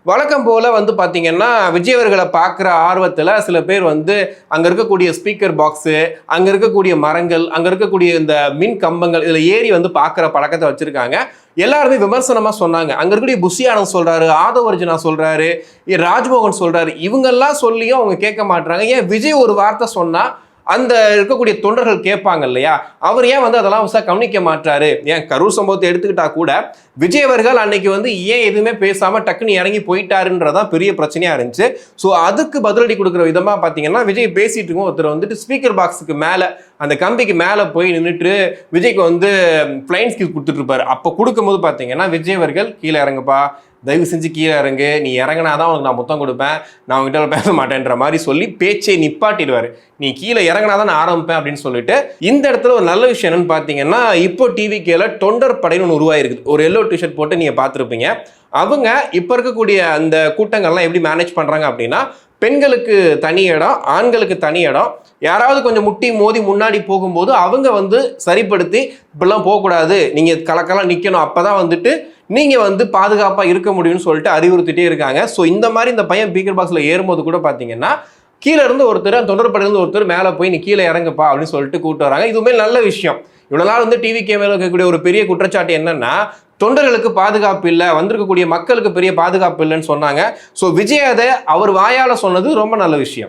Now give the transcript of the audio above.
வழக்கம் போல வந்து பார்த்தீங்கன்னா விஜய் அவர்களை பார்க்குற ஆர்வத்தில் சில பேர் வந்து அங்கே இருக்கக்கூடிய ஸ்பீக்கர் பாக்ஸு, அங்கே இருக்கக்கூடிய மரங்கள், அங்கே இருக்கக்கூடிய இந்த மின் கம்பங்கள் இதில் ஏறி வந்து பார்க்குற பழக்கத்தை வச்சுருக்காங்க. எல்லாருமே விமர்சனமாக சொன்னாங்க. அங்கே இருக்கக்கூடிய புஷி ஆனந்த் சொல்கிறாரு, ஆதவ் அர்ஜுனா சொல்கிறாரு, ராஜ்மோகன் சொல்கிறாரு, இவங்கெல்லாம் சொல்லியும் அவங்க கேட்க மாட்டுறாங்க. ஏன் விஜய் ஒரு வார்த்தை சொன்னால் அந்த இருக்கக்கூடிய தொண்டர்கள் கேட்பாங்க இல்லையா, அவர் ஏன் வந்து அதெல்லாம் கவனிக்க மாட்டாரு? ஏன் கரூர் சம்பவத்தை எடுத்துக்கிட்டா கூட விஜய் அவர்கள் அன்னைக்கு வந்து ஏன் எதுவுமே பேசாம டக்குன்னு இறங்கி போயிட்டாருன்றதான் பெரிய பிரச்சனையா இருந்துச்சு. ஸோ அதுக்கு பதிலடி கொடுக்குற விதமா பார்த்தீங்கன்னா விஜய் பேசிட்டு இருக்கும் ஒருத்தர் வந்துட்டு ஸ்பீக்கர் பாக்ஸுக்கு மேலே அந்த கம்பிக்கு மேலே போய் நின்றுட்டு விஜய்க்கு வந்து பிளைன் ஸ்கில் கொடுத்துட்டு இருப்பாரு. அப்போ கொடுக்கும்போது பார்த்தீங்கன்னா விஜய் அவர்கள் கீழே இறங்குப்பா, தயவு செஞ்சு கீழே இறங்கு, நீ இறங்கினாதான் உனக்கு நான் முத்தம் கொடுப்பேன், நான் உங்ககிட்ட பேச மாட்டேன்ற மாதிரி சொல்லி பேச்சை நிப்பாட்டிடுவார். நீ கீழே இறங்கினாதான் நான் ஆரம்பிப்பேன் அப்படின்னு சொல்லிட்டு. இந்த இடத்துல ஒரு நல்ல விஷயம் என்னன்னு பார்த்தீங்கன்னா, இப்போ டிவிகேல தொண்டர் படைன்னு ஒன்று உருவாயிருக்குது. ஒரு எல்லோ டிஷர்ட் போட்டு நீங்கள் பார்த்துருப்பீங்க. அவங்க இப்போ இருக்கக்கூடிய அந்த கூட்டங்கள்லாம் எப்படி மேனேஜ் பண்ணுறாங்க அப்படின்னா, பெண்களுக்கு தனி இடம், ஆண்களுக்கு தனி இடம், யாராவது கொஞ்சம் முட்டி மோதி முன்னாடி போகும்போது அவங்க வந்து சரிப்படுத்தி இப்படிலாம் போகக்கூடாது, நீங்கள் கலக்கெல்லாம் நிற்கணும், அப்போ தான் வந்துட்டு நீங்கள் வந்து பாதுகாப்பாக இருக்க முடியும்னு சொல்லிட்டு அறிவுறுத்திட்டே இருக்காங்க. ஸோ இந்த மாதிரி இந்த பையன் ஸ்பீக்கர் பாக்ஸில் ஏறும்போது கூட பார்த்தீங்கன்னா கீழே இருந்து ஒருத்தர், தொண்டர்படையிலிருந்து ஒருத்தர் மேலே போய் நீ கீழே இறங்குப்பா அப்படின்னு சொல்லிட்டு கூப்பிட்டு வராங்க. இதுவுமே நல்ல விஷயம். இவ்வளோ நாள் வந்து டிவிகே மேலே இருக்கக்கூடிய ஒரு பெரிய குற்றச்சாட்டு என்னன்னா, தொண்டர்களுக்கு பாதுகாப்பு இல்லை, வந்திருக்கக்கூடிய மக்களுக்கு பெரிய பாதுகாப்பு இல்லைன்னு சொன்னாங்க. ஸோ விஜய் அதை அவர் வாயால் சொன்னது ரொம்ப நல்ல விஷயம்.